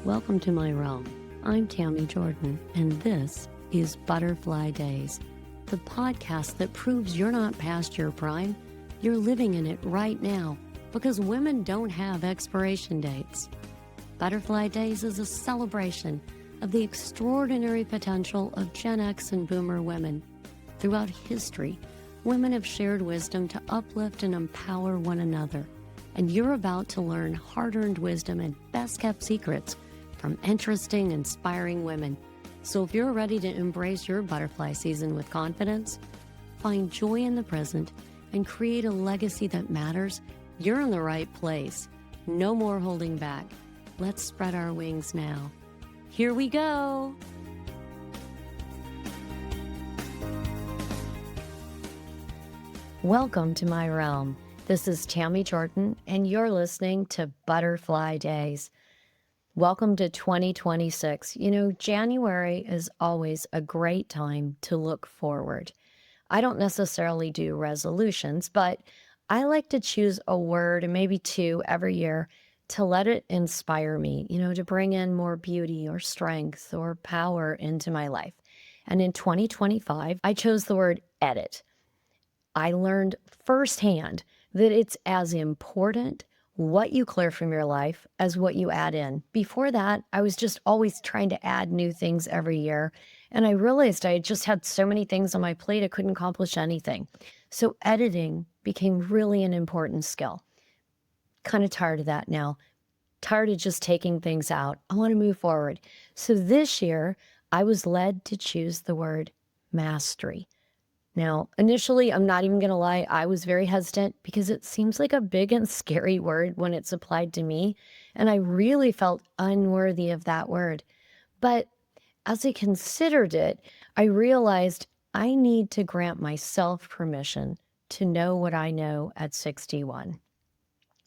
Welcome to my realm. I'm Tami Jorden, and this is Butterfly Days, the podcast that proves you're not past your prime, you're living in it right now, because women don't have expiration dates. Butterfly Days is a celebration of the extraordinary potential of Gen X and Boomer women. Throughout history, women have shared wisdom to uplift and empower one another, and you're about to learn hard-earned wisdom and best-kept secrets from interesting, inspiring women. So if you're ready to embrace your butterfly season with confidence, find joy in the present, and create a legacy that matters, you're in the right place. No more holding back. Let's spread our wings now. Here we go. Welcome to my realm. This is Tami Jorden, and you're listening to Butterfly Days. Welcome to 2026. You know, January is always a great time to look forward. I don't necessarily do resolutions, but I like to choose a word and maybe two every year to let it inspire me, to bring in more beauty or strength or power into my life. And in 2025, I chose the word edit. I learned firsthand that it's as important what you clear from your life as what you add in. Before that, I was just always trying to add new things every year. And I realized I just had so many things on my plate, I couldn't accomplish anything. So editing became really an important skill. Kind of tired of that now. Tired of just taking things out. I want to move forward. So this year, I was led to choose the word mastery. Now, initially, I'm not even going to lie, I was very hesitant because it seems like a big and scary word when it's applied to me, and I really felt unworthy of that word. But as I considered it, I realized I need to grant myself permission to know what I know at 61,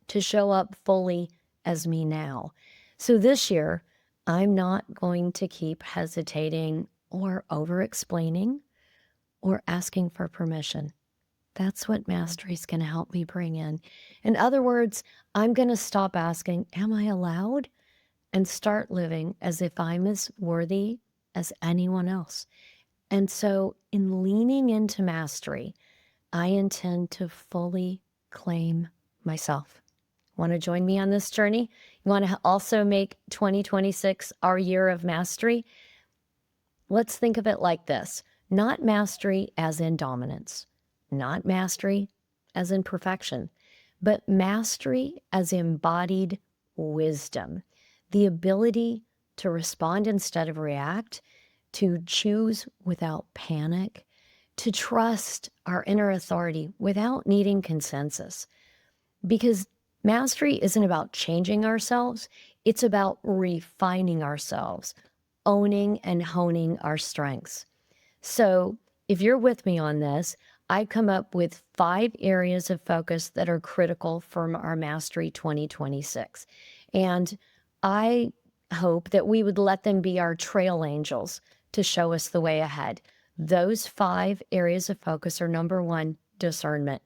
to show up fully as me now. So this year, I'm not going to keep hesitating or over-explaining or asking for permission. That's what mastery is going to help me bring in. In other words, I'm going to stop asking, am I allowed? And start living as if I'm as worthy as anyone else. And so in leaning into mastery, I intend to fully claim myself. Want to join me on this journey? You want to also make 2026 our year of mastery? Let's think of it like this. Not mastery as in dominance, not mastery as in perfection, but mastery as embodied wisdom, the ability to respond instead of react, to choose without panic, to trust our inner authority without needing consensus. Because mastery isn't about changing ourselves, it's about refining ourselves, owning and honing our strengths. So if you're with me on this, I come up with 5 areas of focus that are critical for our Mastery 2026. And I hope that we would let them be our trail angels to show us the way ahead. Those 5 areas of focus are: number 1, discernment.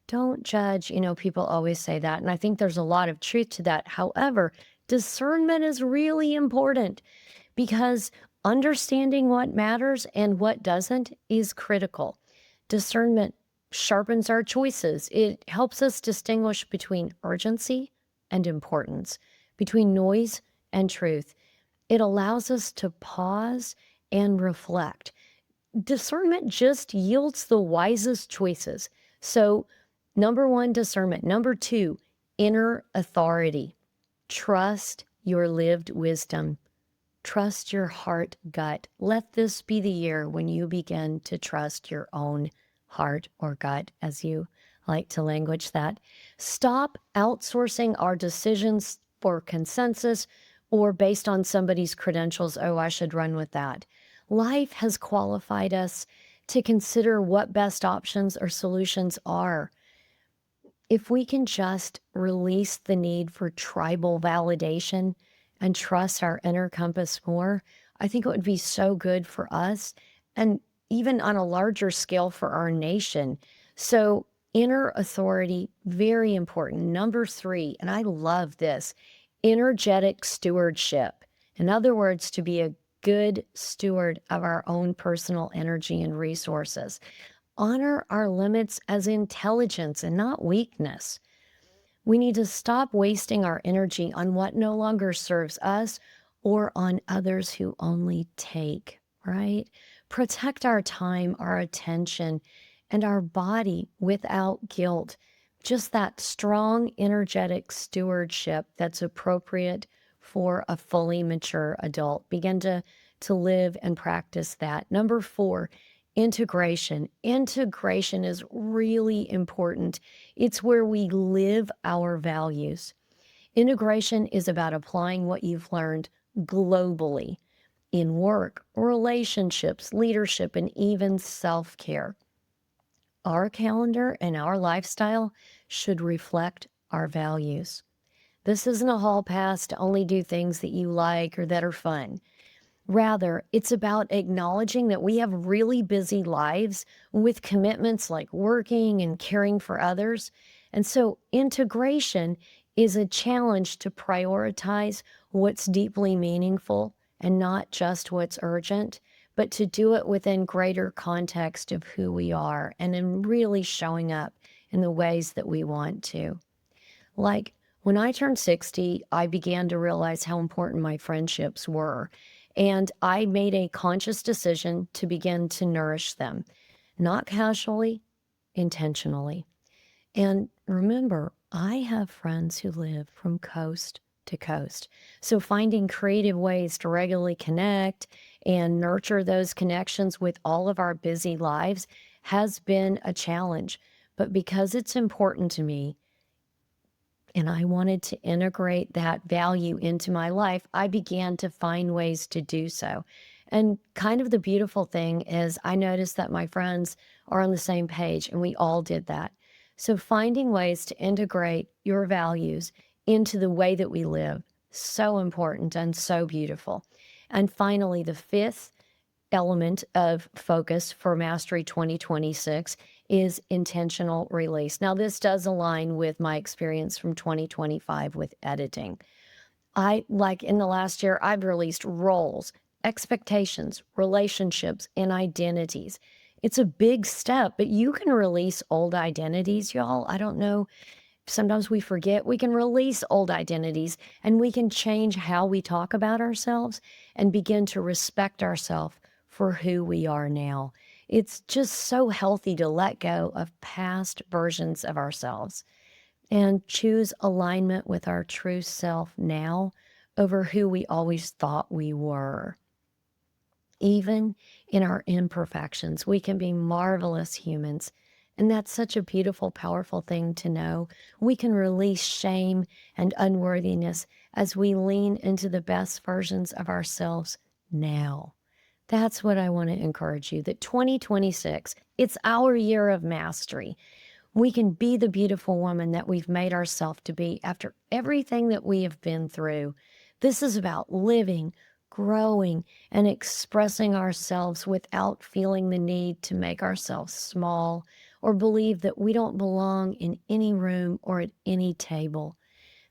Don't judge, people always say that, and I think there's a lot of truth to that. However, discernment is really important because understanding what matters and what doesn't is critical. Discernment sharpens our choices. It helps us distinguish between urgency and importance, between noise and truth. It allows us to pause and reflect. Discernment just yields the wisest choices. So, number 1, discernment. Number 2, inner authority. Trust your lived wisdom. Trust your heart gut. Let this be the year when you begin to trust your own heart or gut, as you like to language that. Stop outsourcing our decisions for consensus or based on somebody's credentials. Oh, I should run with that. Life has qualified us to consider what best options or solutions are. If we can just release the need for tribal validation and trust our inner compass more, I think it would be so good for us and even on a larger scale for our nation. So inner authority, very important. Number 3, and I love this, energetic stewardship. In other words, to be a good steward of our own personal energy and resources. Honor our limits as intelligence and not weakness. We need to stop wasting our energy on what no longer serves us or on others who only take, right? Protect our time, our attention, and our body without guilt. Just that strong, energetic stewardship that's appropriate for a fully mature adult. Begin to live and practice that. Number 4, integration. Integration is really important. It's where we live our values. Integration is about applying what you've learned globally in work, relationships, leadership, and even self-care. Our calendar and our lifestyle should reflect our values. This isn't a hall pass to only do things that you like or that are fun. Rather, it's about acknowledging that we have really busy lives with commitments like working and caring for others. And so integration is a challenge to prioritize what's deeply meaningful and not just what's urgent, but to do it within greater context of who we are and in really showing up in the ways that we want to. Like when I turned 60, I began to realize how important my friendships were. And I made a conscious decision to begin to nourish them, not casually, intentionally. And remember, I have friends who live from coast to coast. So finding creative ways to regularly connect and nurture those connections with all of our busy lives has been a challenge. But because it's important to me, and I wanted to integrate that value into my life, I began to find ways to do so. And kind of the beautiful thing is I noticed that my friends are on the same page, and we all did that. So finding ways to integrate your values into the way that we live, so important and so beautiful. And finally, the fifth element of focus for Mastery 2026 is intentional release. Now, this does align with my experience from 2025 with editing. Like in the last year, I've released roles, expectations, relationships, and identities. It's a big step, but you can release old identities, y'all. I don't know. Sometimes we forget we can release old identities and we can change how we talk about ourselves and begin to respect ourselves for who we are now. It's just so healthy to let go of past versions of ourselves and choose alignment with our true self now over who we always thought we were. Even in our imperfections, we can be marvelous humans. And that's such a beautiful, powerful thing to know. We can release shame and unworthiness as we lean into the best versions of ourselves now. That's what I want to encourage you, that 2026, it's our year of mastery. We can be the beautiful woman that we've made ourselves to be after everything that we have been through. This is about living, growing, and expressing ourselves without feeling the need to make ourselves small or believe that we don't belong in any room or at any table.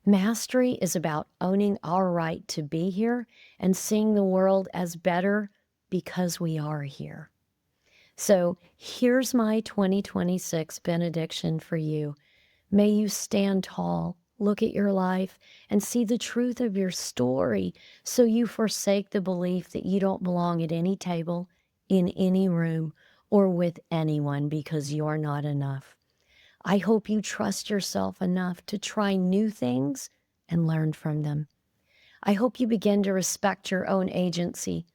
Mastery is about owning our right to be here and seeing the world as better because we are here. So here's my 2026 benediction for you. May you stand tall, look at your life, and see the truth of your story so you forsake the belief that you don't belong at any table, in any room, or with anyone because you're not enough. I hope you trust yourself enough to try new things and learn from them. I hope you begin to respect your own agency,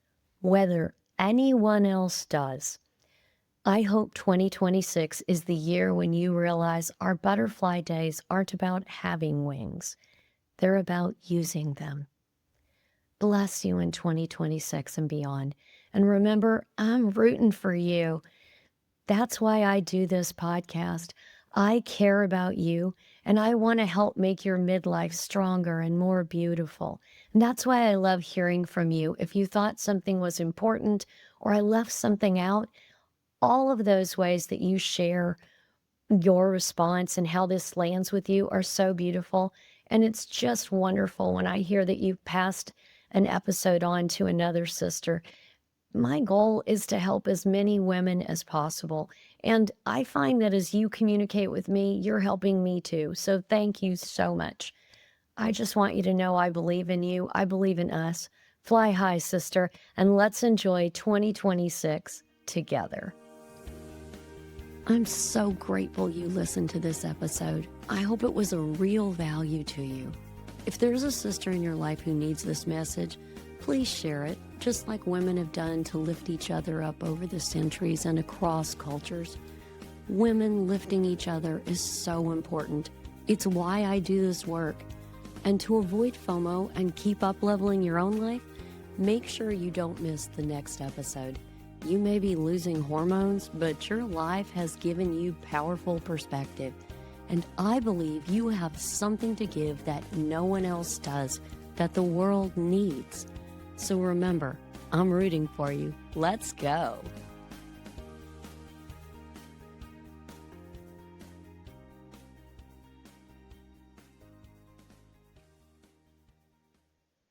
whether anyone else does. I hope 2026 is the year when you realize our butterfly days aren't about having wings. They're about using them. Bless you in 2026 and beyond. And remember, I'm rooting for you. That's why I do this podcast. I care about you, and I want to help make your midlife stronger and more beautiful. And that's why I love hearing from you. If you thought something was important or I left something out, all of those ways that you share your response and how this lands with you are so beautiful. And it's just wonderful when I hear that you've passed an episode on to another sister. My goal is to help as many women as possible. And I find that as you communicate with me, you're helping me too. So thank you so much. I just want you to know I believe in you. I believe in us. Fly high, sister, and let's enjoy 2026 together. I'm so grateful you listened to this episode. I hope it was a real value to you. If there's a sister in your life who needs this message, please share it, just like women have done to lift each other up over the centuries and across cultures. Women lifting each other is so important. It's why I do this work. And to avoid FOMO and keep up leveling your own life, make sure you don't miss the next episode. You may be losing hormones, but your life has given you powerful perspective. And I believe you have something to give that no one else does, that the world needs. So remember, I'm rooting for you. Let's go.